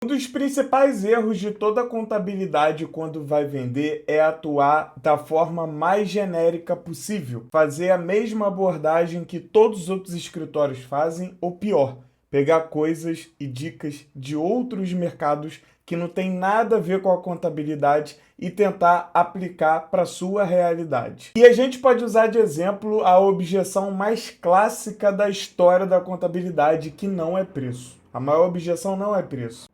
Um dos principais erros de toda contabilidade quando vai vender é atuar da forma mais genérica possível, fazer a mesma abordagem que todos os outros escritórios fazem, ou pior, pegar coisas e dicas de outros mercados que não tem nada a ver com a contabilidade e tentar aplicar para a sua realidade. E a gente pode usar de exemplo a objeção mais clássica da história da contabilidade, que não é preço. A maior objeção não é preço.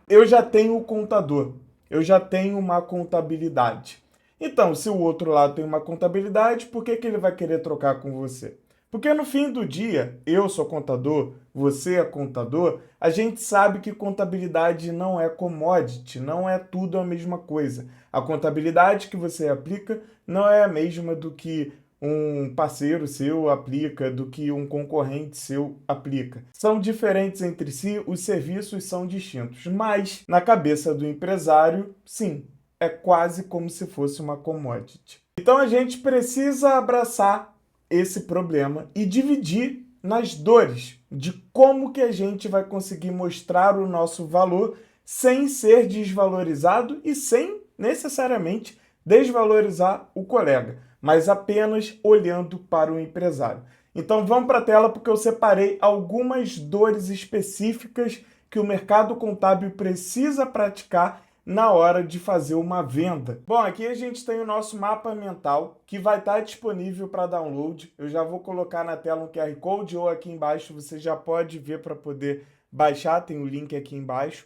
Eu já tenho o contador, eu já tenho uma contabilidade. Então, se o outro lado tem uma contabilidade, por que ele vai querer trocar com você? Porque no fim do dia, eu sou contador, você é contador, a gente sabe que contabilidade não é commodity, não é tudo a mesma coisa. A contabilidade que você aplica não é a mesma do que um parceiro seu aplica, do que um concorrente seu aplica. São diferentes entre si, os serviços são distintos, mas na cabeça do empresário, sim, é quase como se fosse uma commodity. Então a gente precisa abraçar esse problema e dividir nas dores de como que a gente vai conseguir mostrar o nosso valor sem ser desvalorizado e sem necessariamente desvalorizar o colega, mas apenas olhando para o empresário. Então vamos para a tela porque eu separei algumas dores específicas que o mercado contábil precisa praticar na hora de fazer uma venda. Bom, aqui a gente tem o nosso mapa mental que vai estar disponível para download. Eu já vou colocar na tela um QR Code ou aqui embaixo você já pode ver para poder baixar, tem o link aqui embaixo.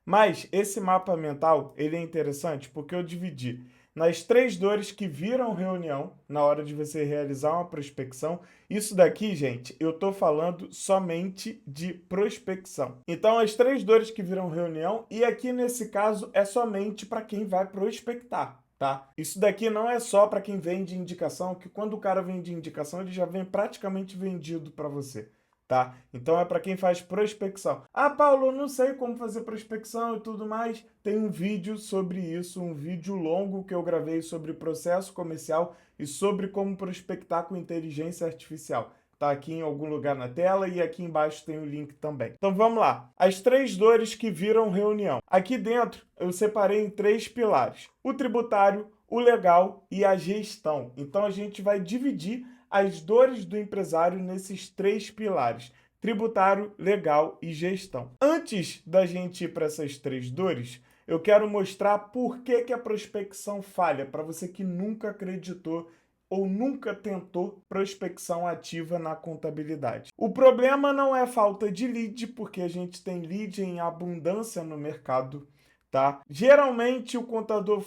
Mas esse mapa mental, ele é interessante porque eu dividi nas 3 dores que viram reunião na hora de você realizar uma prospecção. Isso daqui, gente, eu estou falando somente de prospecção. Então, as 3 dores que viram reunião, e aqui nesse caso é somente para quem vai prospectar, tá? Isso daqui não é só para quem vende indicação, que quando o cara vende indicação, ele já vem praticamente vendido para você. Tá? Então é para quem faz prospecção. Ah, Paulo, eu não sei como fazer prospecção e tudo mais. Tem um vídeo sobre isso, um vídeo longo que eu gravei sobre processo comercial e sobre como prospectar com inteligência artificial. Tá aqui em algum lugar na tela e aqui embaixo tem o link também. Então vamos lá. As 3 dores que viram reunião. Aqui dentro eu separei em 3 pilares: o tributário, o legal e a gestão. Então a gente vai dividir as dores do empresário nesses 3 pilares: tributário, legal e gestão. Antes da gente ir para essas 3 dores, eu quero mostrar por que a prospecção falha, para você que nunca acreditou ou nunca tentou prospecção ativa na contabilidade. O problema não é falta de lead, porque a gente tem lead em abundância no mercado, tá? Geralmente o contador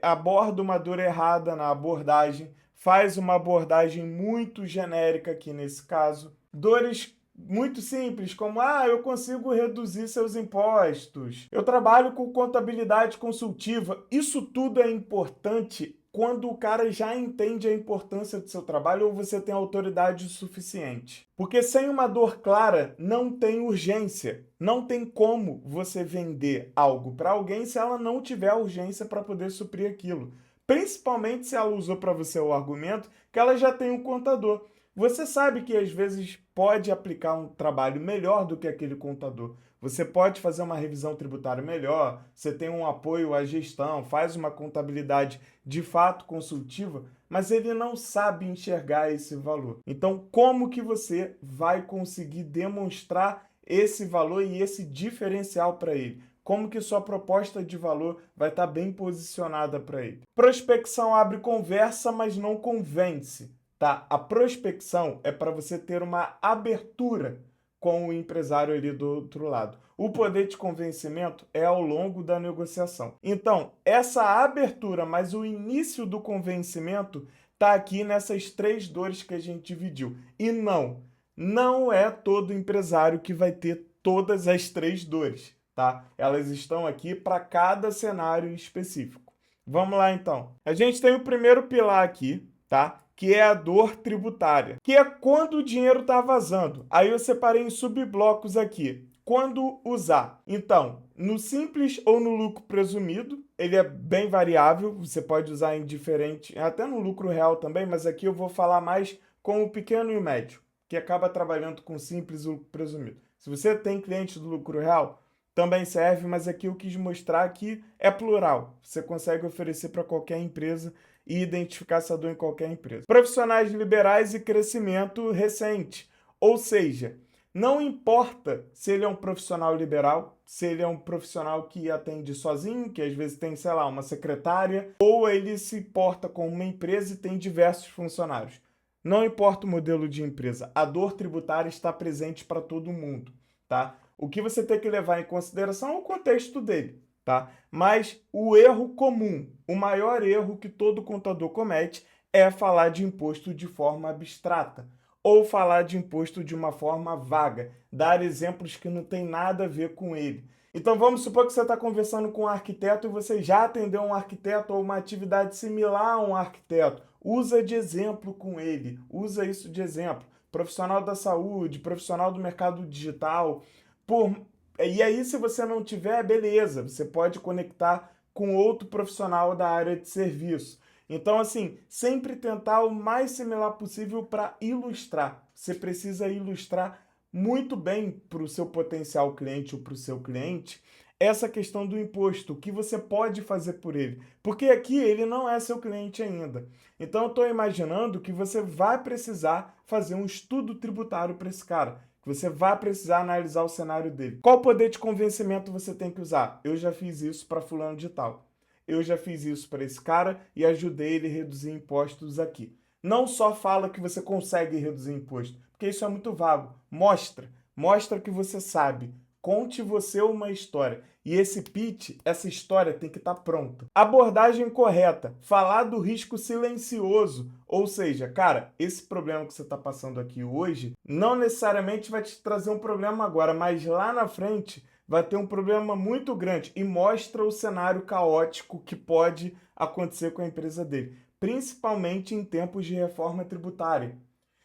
aborda uma dor errada na abordagem, faz uma abordagem muito genérica aqui nesse caso. Dores muito simples, como eu consigo reduzir seus impostos, eu trabalho com contabilidade consultiva. Isso tudo é importante quando o cara já entende a importância do seu trabalho ou você tem autoridade suficiente. Porque sem uma dor clara, não tem urgência. Não tem como você vender algo para alguém se ela não tiver urgência para poder suprir aquilo. Principalmente se ela usou para você o argumento que ela já tem um contador. Você sabe que às vezes pode aplicar um trabalho melhor do que aquele contador. Você pode fazer uma revisão tributária melhor, você tem um apoio à gestão, faz uma contabilidade de fato consultiva, mas ele não sabe enxergar esse valor. Então, como que você vai conseguir demonstrar esse valor e esse diferencial para ele? Como que sua proposta de valor vai estar bem posicionada para ele? Prospecção abre conversa, mas não convence, tá? A prospecção é para você ter uma abertura com o empresário ali do outro lado. O poder de convencimento é ao longo da negociação. Então, essa abertura, mas o início do convencimento está aqui nessas 3 dores que a gente dividiu. E não é todo empresário que vai ter todas as 3 dores, tá? Elas estão aqui para cada cenário específico. Vamos lá, então. A gente tem o primeiro pilar aqui, tá? Que é a dor tributária, que é quando o dinheiro está vazando. Aí eu separei em subblocos aqui. Quando usar? Então, no simples ou no lucro presumido, ele é bem variável, você pode usar em diferente, até no lucro real também, mas aqui eu vou falar mais com o pequeno e o médio, que acaba trabalhando com simples e lucro presumido. Se você tem cliente do lucro real, também serve, mas aqui eu quis mostrar que é plural. Você consegue oferecer para qualquer empresa e identificar essa dor em qualquer empresa. Profissionais liberais e crescimento recente. Ou seja, não importa se ele é um profissional liberal, se ele é um profissional que atende sozinho, que às vezes tem, sei lá, uma secretária, ou ele se porta com uma empresa e tem diversos funcionários. Não importa o modelo de empresa, a dor tributária está presente para todo mundo, tá? O que você tem que levar em consideração é o contexto dele, tá? Mas o erro comum, o maior erro que todo contador comete é falar de imposto de forma abstrata ou falar de imposto de uma forma vaga, dar exemplos que não tem nada a ver com ele. Então vamos supor que você está conversando com um arquiteto e você já atendeu um arquiteto ou uma atividade similar a um arquiteto. Usa de exemplo com ele, usa isso de exemplo. Profissional da saúde, profissional do mercado digital. Por... E aí, se você não tiver, beleza, você pode conectar com outro profissional da área de serviço. Então, assim, sempre tentar o mais similar possível para ilustrar. Você precisa ilustrar muito bem para o seu potencial cliente ou para o seu cliente essa questão do imposto, o que você pode fazer por ele. Porque aqui ele não é seu cliente ainda. Então, eu estou imaginando que você vai precisar fazer um estudo tributário para esse cara. Que você vai precisar analisar o cenário dele. Qual poder de convencimento você tem que usar? Eu já fiz isso para fulano de tal. Eu já fiz isso para esse cara e ajudei ele a reduzir impostos aqui. Não só fala que você consegue reduzir imposto, porque isso é muito vago. Mostra que você sabe. Conte você uma história. E esse pitch, essa história tem que estar pronta. Abordagem correta. Falar do risco silencioso. Ou seja, cara, esse problema que você está passando aqui hoje não necessariamente vai te trazer um problema agora, mas lá na frente vai ter um problema muito grande e mostra o cenário caótico que pode acontecer com a empresa dele, principalmente em tempos de reforma tributária.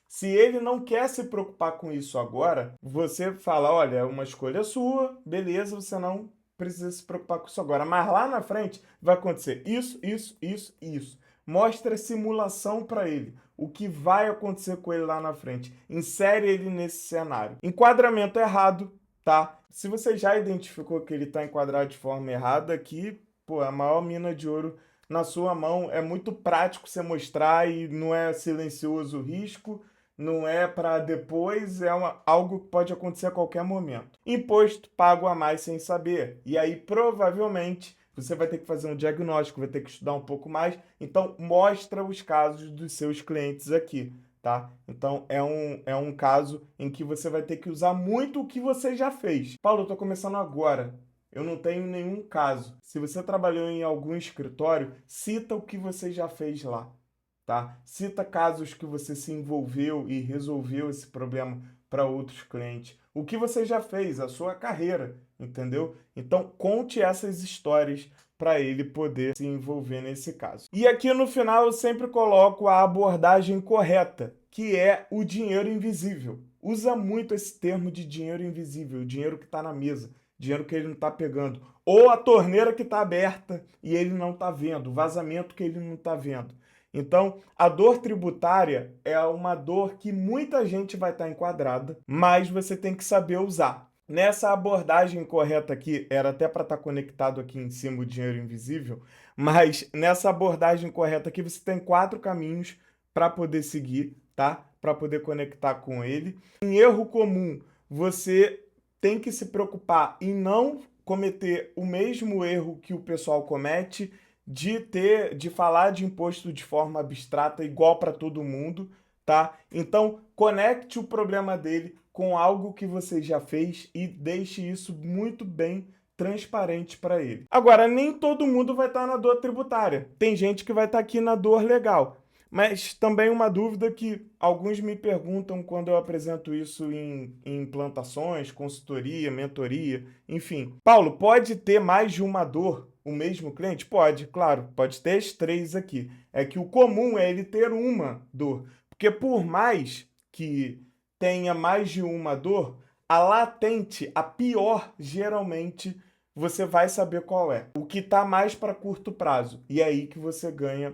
Se ele não quer se preocupar com isso agora, você fala, olha, é uma escolha sua, beleza, você não precisa se preocupar com isso agora. Mas lá na frente vai acontecer isso, isso, isso, isso. Mostra simulação para ele, o que vai acontecer com ele lá na frente. Insere ele nesse cenário. Enquadramento errado, tá? Se você já identificou que ele está enquadrado de forma errada, aqui, pô, a maior mina de ouro na sua mão. É muito prático você mostrar e não é silencioso o risco, não é para depois, algo que pode acontecer a qualquer momento. Imposto pago a mais sem saber. E aí, provavelmente, você vai ter que fazer um diagnóstico, vai ter que estudar um pouco mais. Então, mostra os casos dos seus clientes aqui, tá? Então, é um caso em que você vai ter que usar muito o que você já fez. Paulo, eu estou começando agora. Eu não tenho nenhum caso. Se você trabalhou em algum escritório, cita o que você já fez lá, tá? Cita casos que você se envolveu e resolveu esse problema para outros clientes. O que você já fez, a sua carreira, entendeu? Então, conte essas histórias para ele poder se envolver nesse caso. E aqui no final eu sempre coloco a abordagem correta, que é o dinheiro invisível. Usa muito esse termo de dinheiro invisível, o dinheiro que está na mesa, dinheiro que ele não está pegando, ou a torneira que está aberta e ele não está vendo, o vazamento que ele não está vendo. Então, a dor tributária é uma dor que muita gente vai estar enquadrada, mas você tem que saber usar. Nessa abordagem correta aqui, era até para estar conectado aqui em cima o dinheiro invisível, mas nessa abordagem correta aqui você tem 4 caminhos para poder seguir, tá? Para poder conectar com ele. Em erro comum, você tem que se preocupar em não cometer o mesmo erro que o pessoal comete, de falar de imposto de forma abstrata igual para todo mundo, tá? Então, conecte o problema dele com algo que você já fez e deixe isso muito bem transparente para ele. Agora, nem todo mundo vai estar na dor tributária. Tem gente que vai estar aqui na dor legal. Mas também uma dúvida que alguns me perguntam quando eu apresento isso em implantações, consultoria, mentoria, enfim. Paulo, pode ter mais de uma dor o mesmo cliente? Pode, claro, pode ter as 3 aqui. É que o comum é ele ter uma dor. Porque por mais que tenha mais de uma dor, a latente, a pior, geralmente você vai saber qual é. O que está mais para curto prazo. E é aí que você ganha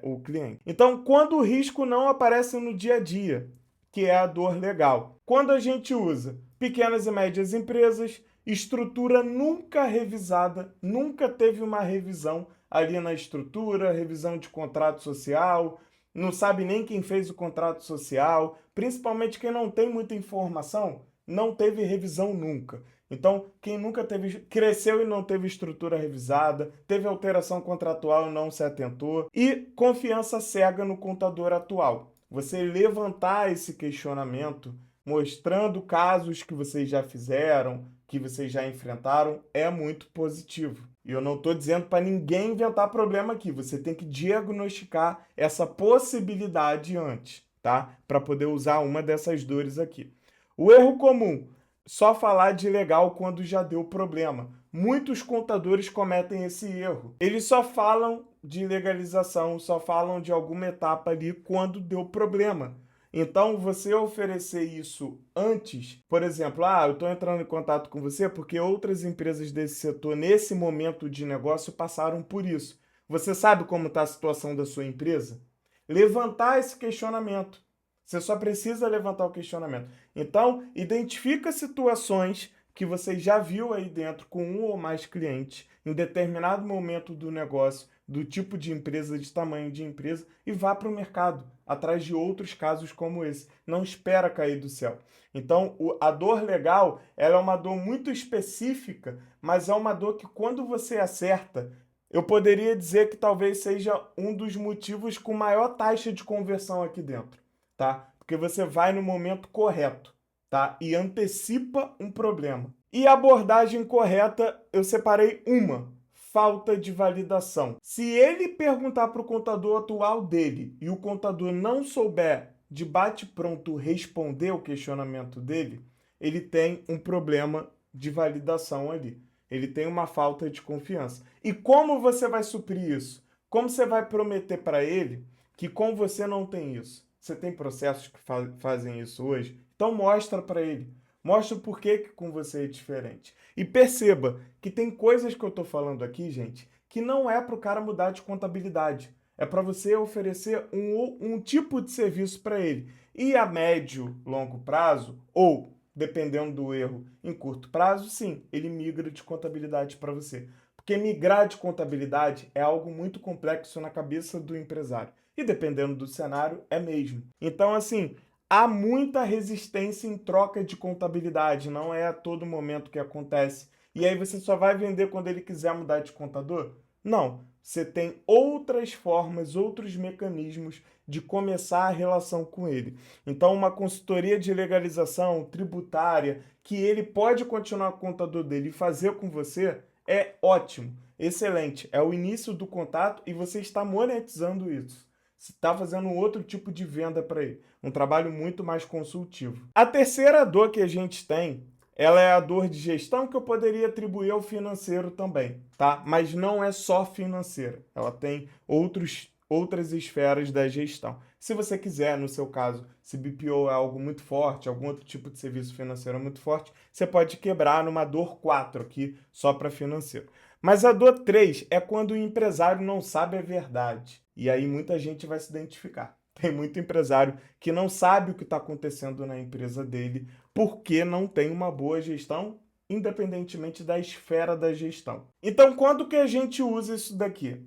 o cliente. Então, quando o risco não aparece no dia a dia, que é a dor legal. Quando a gente usa pequenas e médias empresas, Estrutura nunca revisada, nunca teve uma revisão ali na estrutura, revisão de contrato social, não sabe nem quem fez o contrato social, principalmente quem não tem muita informação, não teve revisão nunca. Então, quem nunca teve, cresceu e não teve estrutura revisada, teve alteração contratual e não se atentou, e confiança cega no contador atual. Você levantar esse questionamento, mostrando casos que vocês já fizeram, que vocês já enfrentaram, é muito positivo. E eu não estou dizendo para ninguém inventar problema aqui. Você tem que diagnosticar essa possibilidade antes, tá? Para poder usar uma dessas dores aqui. O erro comum, só falar de legal quando já deu problema. Muitos contadores cometem esse erro. Eles só falam de legalização, só falam de alguma etapa ali quando deu problema. Então, você oferecer isso antes, por exemplo, eu estou entrando em contato com você porque outras empresas desse setor, nesse momento de negócio, passaram por isso. Você sabe como está a situação da sua empresa? Levantar esse questionamento. Você só precisa levantar o questionamento. Então, identifica situações que você já viu aí dentro com um ou mais clientes em determinado momento do negócio, do tipo de empresa, de tamanho de empresa, e vá para o mercado, atrás de outros casos como esse. Não espera cair do céu. Então, a dor legal, ela é uma dor muito específica, mas é uma dor que quando você acerta, eu poderia dizer que talvez seja um dos motivos com maior taxa de conversão aqui dentro, tá? Porque você vai no momento correto, tá? E antecipa um problema. E a abordagem correta, eu separei uma: falta de validação. Se ele perguntar para o contador atual dele e o contador não souber de bate-pronto responder o questionamento dele, ele tem um problema de validação ali. Ele tem uma falta de confiança. E como você vai suprir isso? Como você vai prometer para ele que com você não tem isso? Você tem processos que fazem isso hoje? Então mostra para ele. Mostra o porquê que com você é diferente. E perceba que tem coisas que eu estou falando aqui, gente, que não é para o cara mudar de contabilidade. É para você oferecer um tipo de serviço para ele. E a médio, longo prazo, ou, dependendo do erro, em curto prazo, sim, ele migra de contabilidade para você. Porque migrar de contabilidade é algo muito complexo na cabeça do empresário. E dependendo do cenário, é mesmo. Então, assim, há muita resistência em troca de contabilidade, não é a todo momento que acontece. E aí você só vai vender quando ele quiser mudar de contador? Não. Você tem outras formas, outros mecanismos de começar a relação com ele. Então, uma consultoria de legalização tributária, que ele pode continuar com o contador dele e fazer com você, é ótimo, excelente. É o início do contato e você está monetizando isso. Você está fazendo um outro tipo de venda para ele. Um trabalho muito mais consultivo. A terceira dor que a gente tem, ela é a dor de gestão, que eu poderia atribuir ao financeiro também, tá? Mas não é só financeira. Ela tem outras esferas da gestão. Se você quiser, no seu caso, se BPO é algo muito forte, algum outro tipo de serviço financeiro é muito forte, você pode quebrar numa dor 4 aqui, só para financeiro. Mas a dor 3 é quando o empresário não sabe a verdade. E aí muita gente vai se identificar. Tem muito empresário que não sabe o que está acontecendo na empresa dele porque não tem uma boa gestão, independentemente da esfera da gestão. Então, quando que a gente usa isso daqui?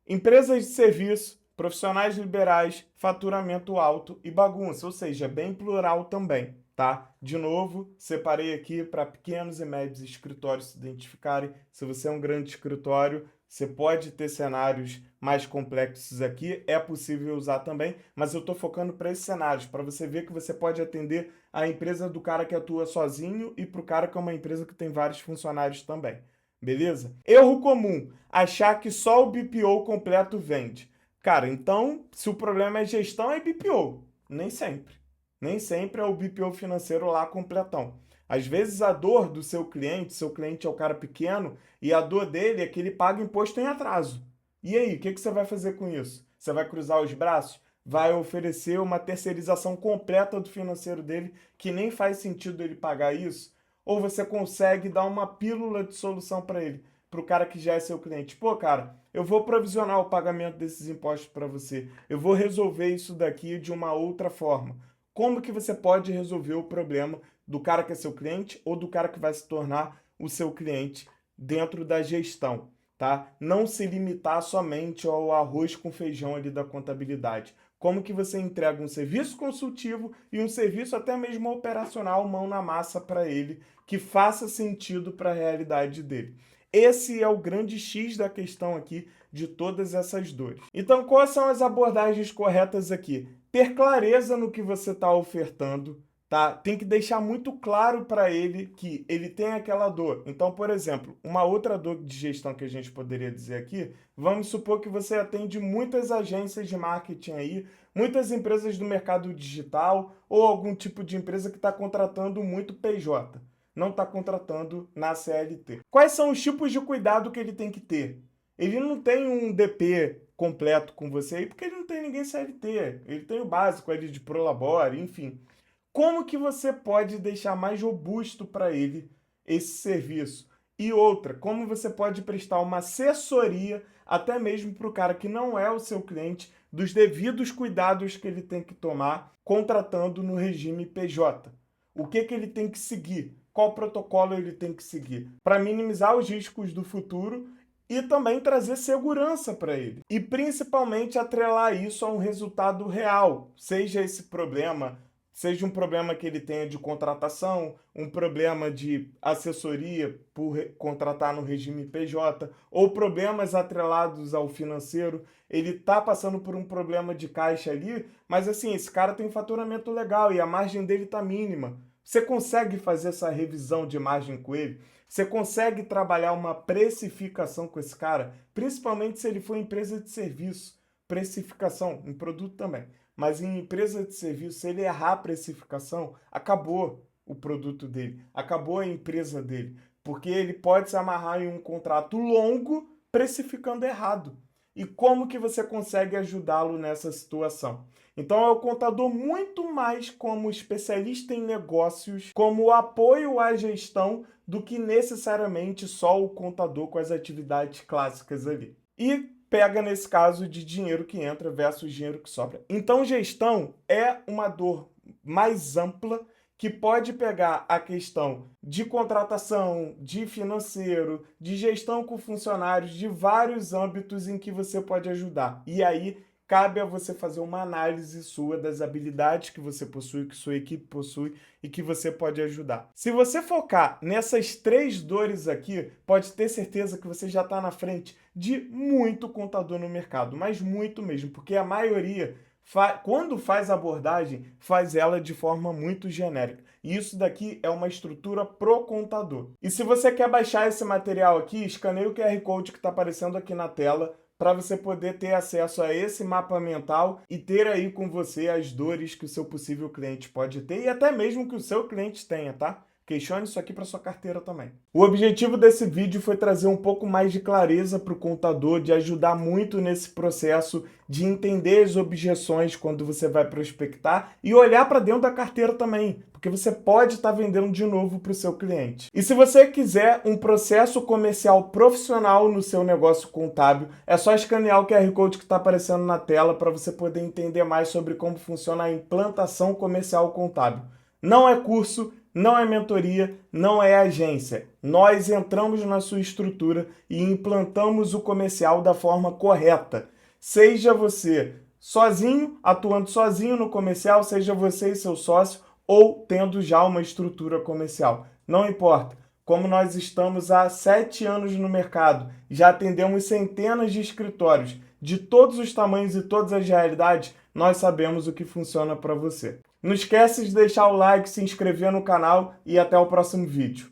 Empresas de serviço, profissionais liberais, faturamento alto e bagunça, ou seja, bem plural também, tá? De novo, separei aqui para pequenos e médios escritórios se identificarem. Se você é um grande escritório, você pode ter cenários mais complexos aqui, é possível usar também, mas eu estou focando para esses cenários, para você ver que você pode atender a empresa do cara que atua sozinho e para o cara que é uma empresa que tem vários funcionários também. Beleza? Erro comum, achar que só o BPO completo vende. Cara, então, se o problema é gestão, é BPO. Nem sempre. Nem sempre é o BPO financeiro lá completão. Às vezes a dor do seu cliente é o cara pequeno, e a dor dele é que ele paga imposto em atraso. E aí, o que você vai fazer com isso? Você vai cruzar os braços? Vai oferecer uma terceirização completa do financeiro dele, que nem faz sentido ele pagar isso? Ou você consegue dar uma pílula de solução para ele, para o cara que já é seu cliente? Pô, cara, eu vou provisionar o pagamento desses impostos para você. Eu vou resolver isso daqui de uma outra forma. Como que você pode resolver o problema do cara que é seu cliente ou do cara que vai se tornar o seu cliente dentro da gestão, tá? Não se limitar somente ao arroz com feijão ali da contabilidade. Como que você entrega um serviço consultivo e um serviço até mesmo operacional, mão na massa para ele, que faça sentido para a realidade dele. Esse é o grande X da questão aqui de todas essas dores. Então, quais são as abordagens corretas aqui? Ter clareza no que você está ofertando, tá? Tem que deixar muito claro para ele que ele tem aquela dor. Então, por exemplo, uma outra dor de gestão que a gente poderia dizer aqui, vamos supor que você atende muitas agências de marketing aí, muitas empresas do mercado digital ou algum tipo de empresa que está contratando muito PJ, não está contratando na CLT. Quais são os tipos de cuidado que ele tem que ter? Ele não tem um DP completo com você aí, porque ele não tem ninguém CLT. Ele tem o básico ali de Prolabore, enfim. Como que você pode deixar mais robusto para ele esse serviço? E outra, como você pode prestar uma assessoria, até mesmo para o cara que não é o seu cliente, dos devidos cuidados que ele tem que tomar contratando no regime PJ. O que ele tem que seguir? Qual protocolo ele tem que seguir? Para minimizar os riscos do futuro e também trazer segurança para ele. E principalmente atrelar isso a um resultado real, seja esse problema, seja um problema que ele tenha de contratação, um problema de assessoria por contratar no regime PJ, ou problemas atrelados ao financeiro. Ele está passando por um problema de caixa ali, mas assim, esse cara tem um faturamento legal e a margem dele está mínima. Você consegue fazer essa revisão de margem com ele? Você consegue trabalhar uma precificação com esse cara? Principalmente se ele for empresa de serviço. Precificação, em produto também. Mas em empresa de serviço, se ele errar a precificação, acabou o produto dele, acabou a empresa dele. Porque ele pode se amarrar em um contrato longo precificando errado. E como que você consegue ajudá-lo nessa situação? Então é o contador muito mais como especialista em negócios, como apoio à gestão, do que necessariamente só o contador com as atividades clássicas ali. E pega nesse caso de dinheiro que entra versus dinheiro que sobra. Então gestão é uma dor mais ampla que pode pegar a questão de contratação, de financeiro, de gestão com funcionários, de vários âmbitos em que você pode ajudar. E aí cabe a você fazer uma análise sua das habilidades que você possui, que sua equipe possui e que você pode ajudar. Se você focar nessas 3 dores aqui, pode ter certeza que você já está na frente de muito contador no mercado, mas muito mesmo, porque a maioria, quando faz abordagem, faz ela de forma muito genérica. E isso daqui é uma estrutura pro contador. E se você quer baixar esse material aqui, escaneie o QR Code que está aparecendo aqui na tela, para você poder ter acesso a esse mapa mental e ter aí com você as dores que o seu possível cliente pode ter e até mesmo que o seu cliente tenha, tá? Questione isso aqui para sua carteira também. O objetivo desse vídeo foi trazer um pouco mais de clareza para o contador, de ajudar muito nesse processo de entender as objeções quando você vai prospectar e olhar para dentro da carteira também, porque você pode estar vendendo de novo para o seu cliente. E se você quiser um processo comercial profissional no seu negócio contábil, é só escanear o QR Code que está aparecendo na tela para você poder entender mais sobre como funciona a implantação comercial contábil. Não é curso, não é mentoria, não é agência. Nós entramos na sua estrutura e implantamos o comercial da forma correta. Seja você sozinho, atuando sozinho no comercial, seja você e seu sócio, ou tendo já uma estrutura comercial. Não importa. Como nós estamos há 7 anos no mercado, já atendemos centenas de escritórios de todos os tamanhos e todas as realidades, nós sabemos o que funciona para você. Não esquece de deixar o like, se inscrever no canal e até o próximo vídeo.